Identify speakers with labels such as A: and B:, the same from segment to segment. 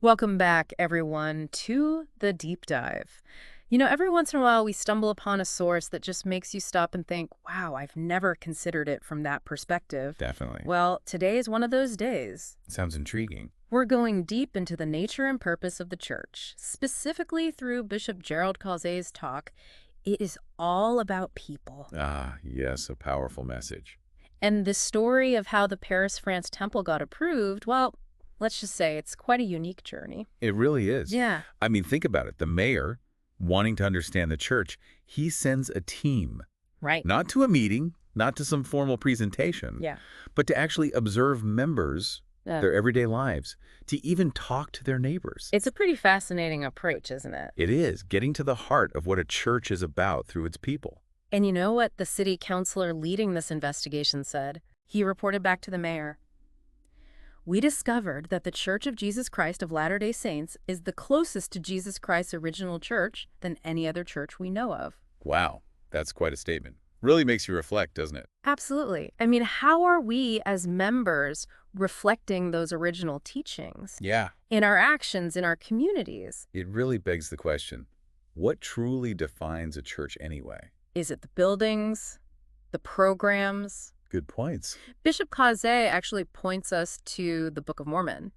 A: Welcome back, everyone, to the deep dive. Every once in a while we stumble upon a source that just makes you stop and think, wow, I've never considered it from that perspective.
B: Definitely.
A: Well, today is one of those days.
B: Sounds intriguing.
A: We're going deep into the nature and purpose of the church, specifically through Bishop Gérald Caussé's talk. It is all about people.
B: Ah, yes, a powerful message.
A: And the story of how the Paris, France temple got approved, well, let's just say it's quite a unique journey.
B: It really is.
A: Yeah.
B: I mean, think about it. The mayor, wanting to understand the church, he sends a team,
A: Right.
B: not to a meeting, not to some formal presentation,
A: Yeah.
B: but to actually observe members,
A: Yeah.
B: their everyday lives, to even talk to their neighbors.
A: It's a pretty fascinating approach, isn't it?
B: It is getting to the heart of what a church is about through its people.
A: And you know what the city councilor leading this investigation said? He reported back to the mayor. We discovered that the Church of Jesus Christ of Latter-day Saints is the closest to Jesus Christ's original church than any other church we know of.
B: Wow, that's quite a statement. Really makes you reflect, doesn't it?
A: Absolutely. I mean, how are we as members reflecting those original teachings
B: Yeah.
A: in our actions, in our communities?
B: It really begs the question, what truly defines a church anyway?
A: Is it the buildings, the programs?
B: Good points.
A: Bishop Caussé actually points us to the Book of Mormon.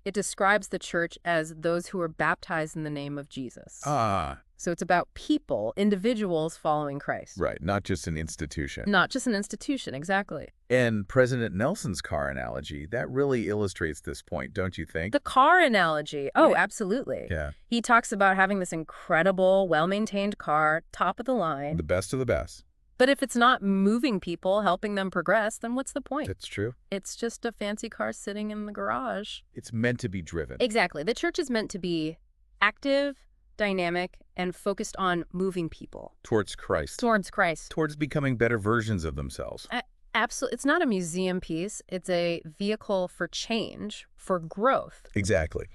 A: It describes the church as those who are baptized in the name of Jesus.
B: Ah,
A: So it's about people, individuals following Christ.
B: right, not just an institution.
A: Not just an institution, exactly.
B: And President Nelson's car analogy, that really illustrates this point, don't you think?
A: The car analogy. Oh, absolutely.
B: Yeah,
A: He talks about having this incredible, well-maintained car, top of the line.
B: the best of the best.
A: But if it's not moving people, helping them progress, then what's the point?
B: That's true.
A: It's just a fancy car sitting in the garage.
B: It's meant to be driven.
A: Exactly. The church is meant to be active, dynamic, and focused on moving people
B: Towards Christ.
A: towards Christ.
B: Towards becoming better versions of themselves.
A: Absolutely. It's not a museum piece. It's a vehicle for change, for growth.
B: Exactly.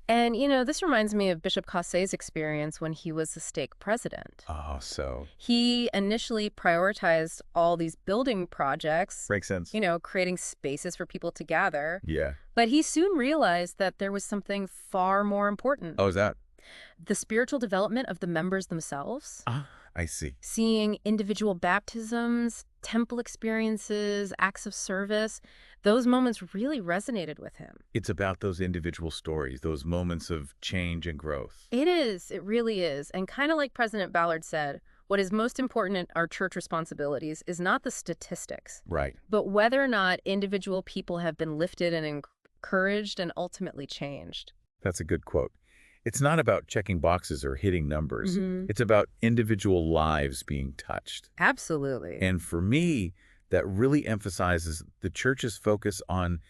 A: And, this reminds me of Bishop Caussé's experience when he was the stake president.
B: Oh, so.
A: He initially prioritized all these building projects,
B: Makes sense.
A: creating spaces for people to gather.
B: Yeah.
A: But he soon realized that there was something far more important.
B: Oh, is that?
A: The spiritual development of the members themselves.
B: Ah, I see.
A: Seeing individual baptisms, temple experiences, acts of service, those moments really resonated with him.
B: It's about those individual stories, those moments of change and growth.
A: It is. It really is. And kind of like President Ballard said, what is most important in our church responsibilities is not the statistics,
B: Right.
A: but whether or not individual people have been lifted and encouraged and ultimately changed.
B: That's a good quote. It's not about checking boxes or hitting numbers.
A: Mhm.
B: It's about individual lives being touched.
A: Absolutely.
B: And for me, that really emphasizes the church's focus on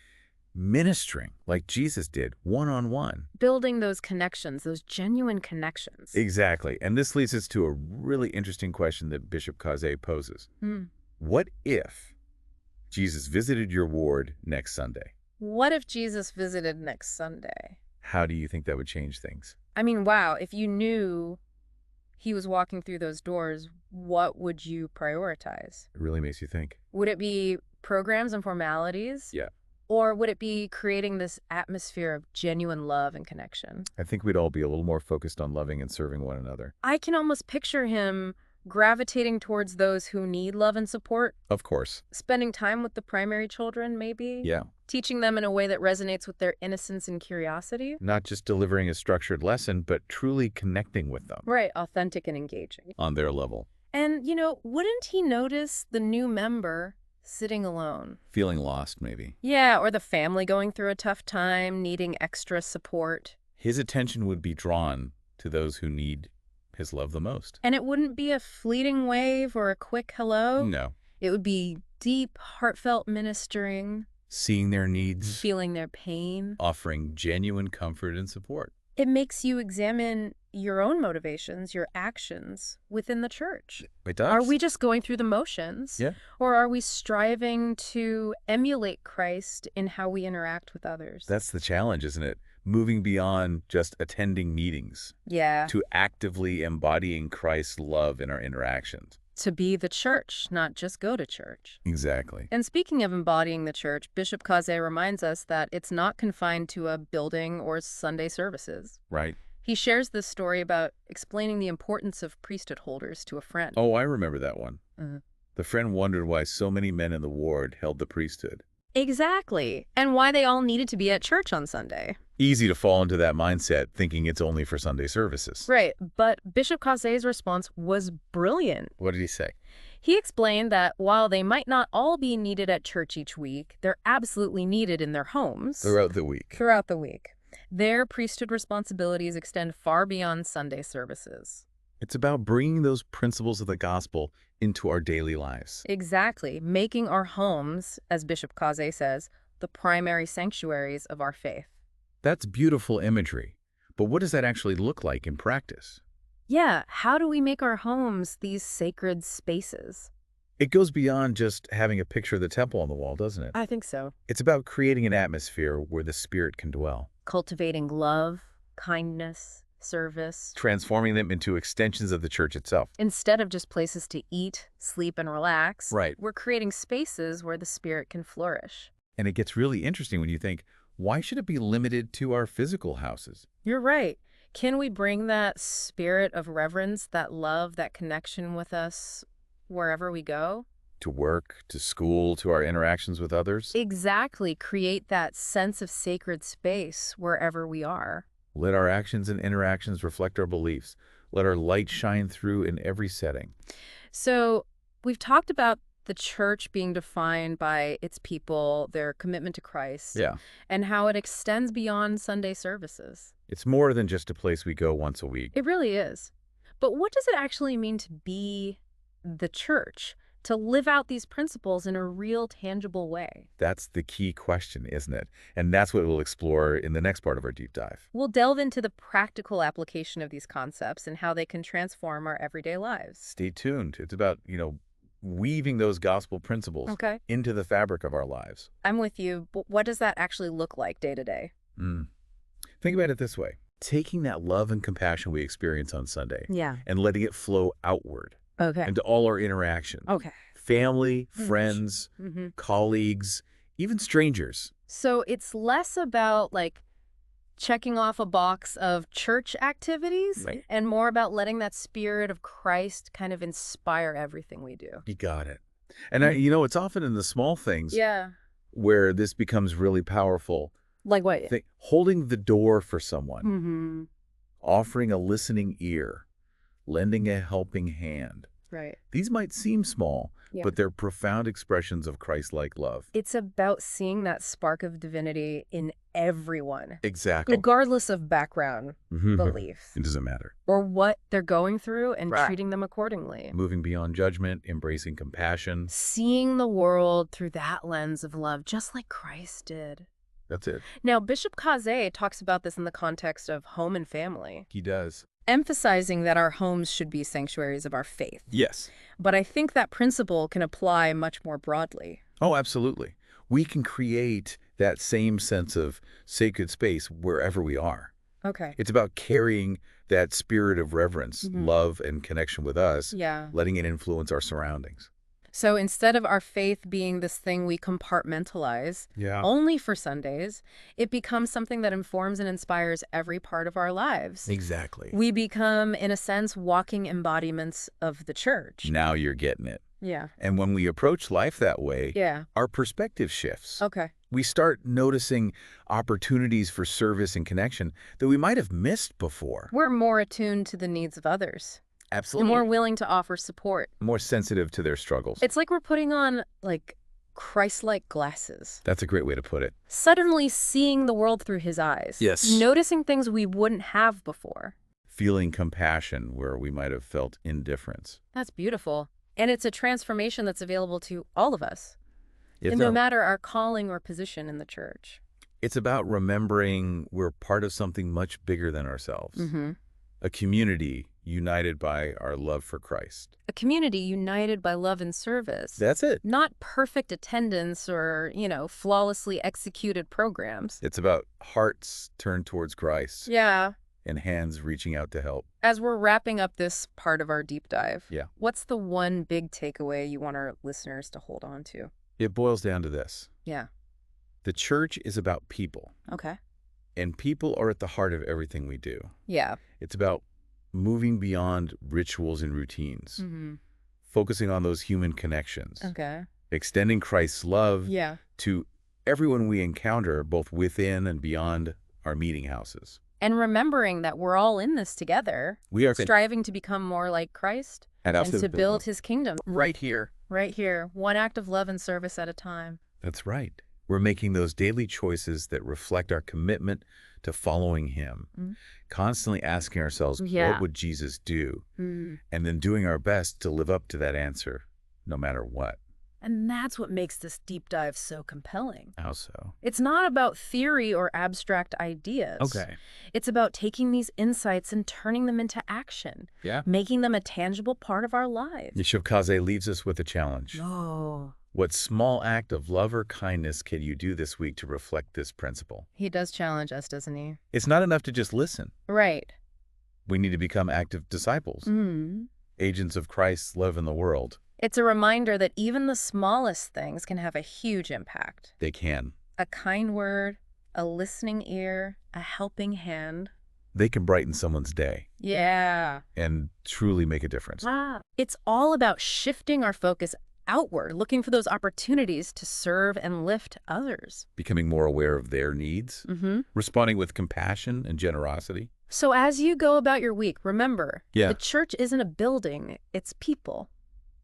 B: ministering like Jesus did, one-on-one.
A: Building those connections, those genuine connections.
B: Exactly. And this leads us to a really interesting question that Bishop Caussé poses.
A: Hmm.
B: What if Jesus visited your ward next Sunday?
A: What if Jesus visited next Sunday?
B: How do you think that would change things?
A: I mean, wow, if you knew he was walking through those doors, what would you prioritize?
B: It really makes you think.
A: Would it be programs and formalities?
B: Yeah.
A: Or would it be creating this atmosphere of genuine love and connection?
B: I think we'd all be a little more focused on loving and serving one another.
A: I can almost picture him gravitating towards those who need love and support,
B: Of course.
A: spending time with the primary children, maybe?
B: Yeah.
A: Teaching them in a way that resonates with their innocence and curiosity?
B: Not just delivering a structured lesson, but truly connecting with them
A: Right, authentic and engaging.
B: on their level.
A: And, wouldn't he notice the new member sitting alone?
B: Feeling lost, maybe.
A: Yeah, or the family going through a tough time, needing extra support.
B: His attention would be drawn to those who need his love the most.
A: And it wouldn't be a fleeting wave or a quick hello.
B: No.
A: It would be deep, heartfelt ministering,
B: Seeing their needs,
A: feeling their pain.
B: offering genuine comfort and support.
A: It makes you examine your own motivations, your actions within the church.
B: It does.
A: Are we just going through the motions?
B: Yeah.
A: Or are we striving to emulate Christ in how we interact with others?
B: That's the challenge, isn't it? Moving beyond just attending meetings
A: Yeah.
B: to actively embodying Christ's love in our interactions.
A: To be the church, not just go to church.
B: Exactly.
A: And speaking of embodying the church, Bishop Caussé reminds us that it's not confined to a building or Sunday services.
B: Right.
A: He shares this story about explaining the importance of priesthood holders to a friend.
B: Oh, I remember that one.
A: Uh-huh.
B: The friend wondered why so many men in the ward held the priesthood.
A: Exactly. And why they all needed to be at church on Sunday.
B: Easy to fall into that mindset, thinking it's only for Sunday services.
A: Right. But Bishop Caussé's response was brilliant.
B: What did he say?
A: He explained that while they might not all be needed at church each week, they're absolutely needed in their homes.
B: Throughout the week.
A: Throughout the week. Their priesthood responsibilities extend far beyond Sunday services.
B: It's about bringing those principles of the gospel into our daily lives.
A: Exactly. Making our homes, as Bishop Caussé says, the primary sanctuaries of our faith.
B: That's beautiful imagery. But what does that actually look like in practice?
A: Yeah, how do we make our homes these sacred spaces?
B: It goes beyond just having a picture of the temple on the wall, doesn't it?
A: I think so.
B: It's about creating an atmosphere where the Spirit can dwell.
A: Cultivating love, kindness, service.
B: Transforming them into extensions of the church itself.
A: Instead of just places to eat, sleep, and relax,
B: Right.
A: we're creating spaces where the Spirit can flourish.
B: And it gets really interesting when you think, why should it be limited to our physical houses?
A: You're right. Can we bring that spirit of reverence, that love, that connection with us wherever we go?
B: To work, to school, to our interactions with others?
A: Exactly. Create that sense of sacred space wherever we are.
B: Let our actions and interactions reflect our beliefs. Let our light shine through in every setting.
A: So we've talked about the church being defined by its people, their commitment to Christ,
B: Yeah.
A: and how it extends beyond Sunday services.
B: It's more than just a place we go once a week.
A: It really is. But what does it actually mean to be the church? To live out these principles in a real, tangible way?
B: That's the key question, isn't it? And that's what we'll explore in the next part of our deep dive.
A: We'll delve into the practical application of these concepts and how they can transform our everyday lives.
B: Stay tuned. It's about, weaving those gospel principles
A: Okay.
B: into the fabric of our lives.
A: I'm with you, but what does that actually look like day to day?
B: Think about it this way. Taking that love and compassion we experience on Sunday
A: Yeah.
B: and letting it flow outward
A: Okay.
B: into all our interactions.
A: Okay.
B: Family, friends, colleagues, even strangers.
A: So it's less about checking off a box of church activities
B: Right.
A: and more about letting that spirit of Christ kind of inspire everything we do.
B: You got it. And it's often in the small things
A: Yeah.
B: where this becomes really powerful.
A: Like what?
B: Holding the door for someone,
A: Mm-hmm.
B: offering a listening ear, lending a helping hand.
A: Right.
B: These might seem small,
A: Yeah.
B: but they're profound expressions of Christ-like love.
A: It's about seeing that spark of divinity in everyone,
B: Exactly.
A: regardless of background, beliefs,
B: It doesn't matter.
A: or what they're going through and
B: Right.
A: treating them accordingly.
B: Moving beyond judgment, embracing compassion.
A: Seeing the world through that lens of love, just like Christ did.
B: That's it.
A: Now, Bishop Caussé talks about this in the context of home and family,
B: He does.
A: emphasizing that our homes should be sanctuaries of our faith.
B: Yes.
A: But I think that principle can apply much more broadly.
B: Oh, absolutely. We can create that same sense of sacred space wherever we are.
A: Okay.
B: It's about carrying that spirit of reverence, love, and connection with us,
A: Yeah.
B: letting it influence our surroundings.
A: So instead of our faith being this thing we compartmentalize only for Sundays, it becomes something that informs and inspires every part of our lives.
B: Exactly.
A: We become, in a sense, walking embodiments of the church.
B: Now you're getting it.
A: Yeah.
B: And when we approach life that way,
A: Yeah.
B: our perspective shifts.
A: Okay.
B: We start noticing opportunities for service and connection that we might have missed before.
A: We're more attuned to the needs of others. And
B: Absolutely.
A: more willing to offer support.
B: More sensitive to their struggles.
A: It's like we're putting on, Christ-like glasses.
B: That's a great way to put it.
A: Suddenly seeing the world through his eyes.
B: Yes.
A: Noticing things we wouldn't have before.
B: Feeling compassion where we might have felt indifference.
A: That's beautiful. And it's a transformation that's available to all of us.
B: It's,
A: And no matter our calling or position in the church.
B: it's about remembering we're part of something much bigger than ourselves.
A: Mm-hmm.
B: A community united by our love for Christ.
A: A community united by love and service.
B: That's it.
A: Not perfect attendance or, flawlessly executed programs.
B: It's about hearts turned towards Christ.
A: Yeah.
B: and hands reaching out to help.
A: As we're wrapping up this part of our deep dive,
B: Yeah.
A: what's the one big takeaway you want our listeners to hold on to?
B: It boils down to this.
A: Yeah.
B: The church is about people,
A: Okay.
B: and people are at the heart of everything we do.
A: Yeah.
B: It's about moving beyond rituals and routines,
A: Mm-hmm.
B: focusing on those human connections,
A: Okay.
B: extending Christ's love
A: Yeah.
B: to everyone we encounter, both within and beyond our meeting houses.
A: And remembering that we're all in this together,
B: We are
A: striving to become more like Christ and to build his kingdom.
B: right here.
A: Right here. One act of love and service at a time.
B: That's right. We're making those daily choices that reflect our commitment to following him, constantly asking ourselves, what would Jesus do? And then doing our best to live up to that answer, no matter what.
A: And that's what makes this deep dive so compelling.
B: How so?
A: It's not about theory or abstract ideas.
B: Okay.
A: It's about taking these insights and turning them into action.
B: Yeah.
A: Making them a tangible part of our lives.
B: Yeshiv Caussé leaves us with a challenge.
A: Oh.
B: What small act of love or kindness can you do this week to reflect this principle?
A: He does challenge us, doesn't he?
B: It's not enough to just listen.
A: Right.
B: We need to become active disciples, agents of Christ's love in the world.
A: It's a reminder that even the smallest things can have a huge impact.
B: They can.
A: A kind word, a listening ear, a helping hand.
B: They can brighten someone's day
A: Yeah.
B: and truly make a difference.
A: It's all about shifting our focus outward, looking for those opportunities to serve and lift others.
B: Becoming more aware of their needs, responding with compassion and generosity.
A: So as you go about your week, remember,
B: Yeah.
A: the church isn't a building, it's people.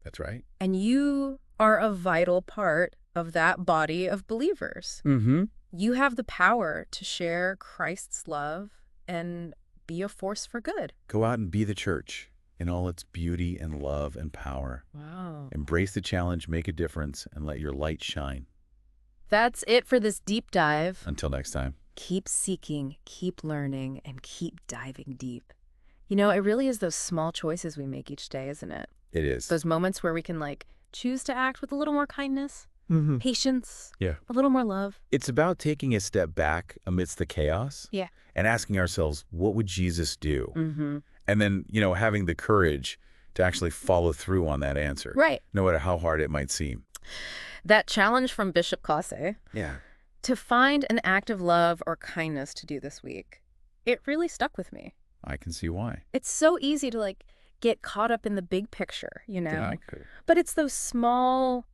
B: That's right.
A: And you are a vital part of that body of believers. You have the power to share Christ's love and be a force for good.
B: Go out and be the church in all its beauty and love and power.
A: Wow.
B: Embrace the challenge, make a difference, and let your light shine.
A: That's it for this deep dive.
B: Until next time.
A: Keep seeking, keep learning, and keep diving deep. You know, it really is those small choices we make each day, isn't it?
B: It is.
A: Those moments where we can, like, choose to act with a little more kindness, patience,
B: Yeah.
A: a little more love.
B: It's about taking a step back amidst the chaos.
A: Yeah.
B: And asking ourselves, what would Jesus do? And then, having the courage to actually follow through on that answer.
A: Right.
B: No matter how hard it might seem.
A: That challenge from Bishop Caussé
B: Yeah.
A: to find an act of love or kindness to do this week, it really stuck with me.
B: I can see why.
A: It's so easy to, like, get caught up in the big picture, you know?
B: Yeah, I could.
A: But it's those small,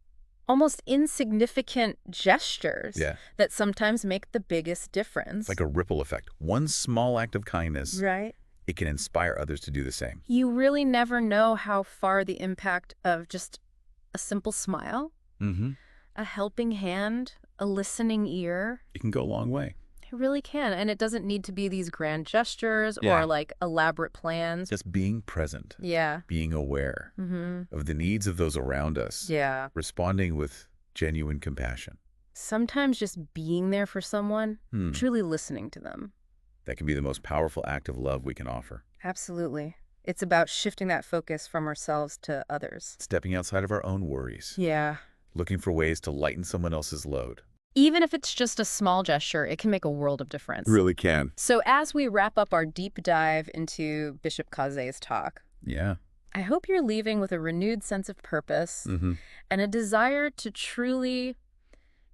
A: almost insignificant gestures that sometimes make the biggest difference.
B: It's like a ripple effect. One small act of kindness,
A: Right.
B: it can inspire others to do the same.
A: You really never know how far the impact of just a simple smile, a helping hand, a listening ear,
B: It can go a long way.
A: it really can. And it doesn't need to be these grand gestures or, like, elaborate plans.
B: Just being present.
A: Yeah.
B: Being aware of the needs of those around us.
A: Yeah.
B: Responding with genuine compassion.
A: Sometimes just being there for someone, truly listening to them.
B: That can be the most powerful act of love we can offer.
A: Absolutely. It's about shifting that focus from ourselves to others.
B: Stepping outside of our own worries.
A: Yeah.
B: Looking for ways to lighten someone else's load.
A: Even if it's just a small gesture, it can make a world of difference.
B: Really can.
A: So as we wrap up our deep dive into Bishop Causé's talk,
B: Yeah.
A: I hope you're leaving with a renewed sense of purpose and a desire to truly,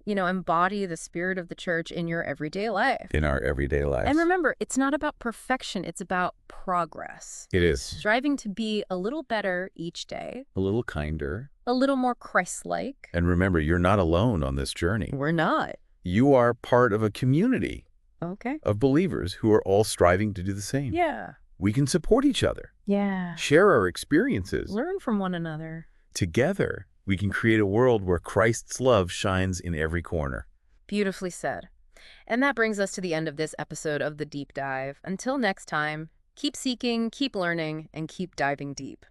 A: embody the spirit of the church in your everyday life.
B: In our everyday lives.
A: And remember, it's not about perfection, it's about progress.
B: It is.
A: Striving to be a little better each day,
B: A little kinder.
A: a little more Christ-like.
B: And remember, you're not alone on this journey.
A: We're not.
B: You are part of a community
A: Okay.
B: of believers who are all striving to do the same.
A: Yeah.
B: We can support each other,
A: Yeah.
B: share our experiences.
A: Learn from one another.
B: Together, we can create a world where Christ's love shines in every corner.
A: Beautifully said. And that brings us to the end of this episode of The Deep Dive. Until next time, keep seeking, keep learning, and keep diving deep.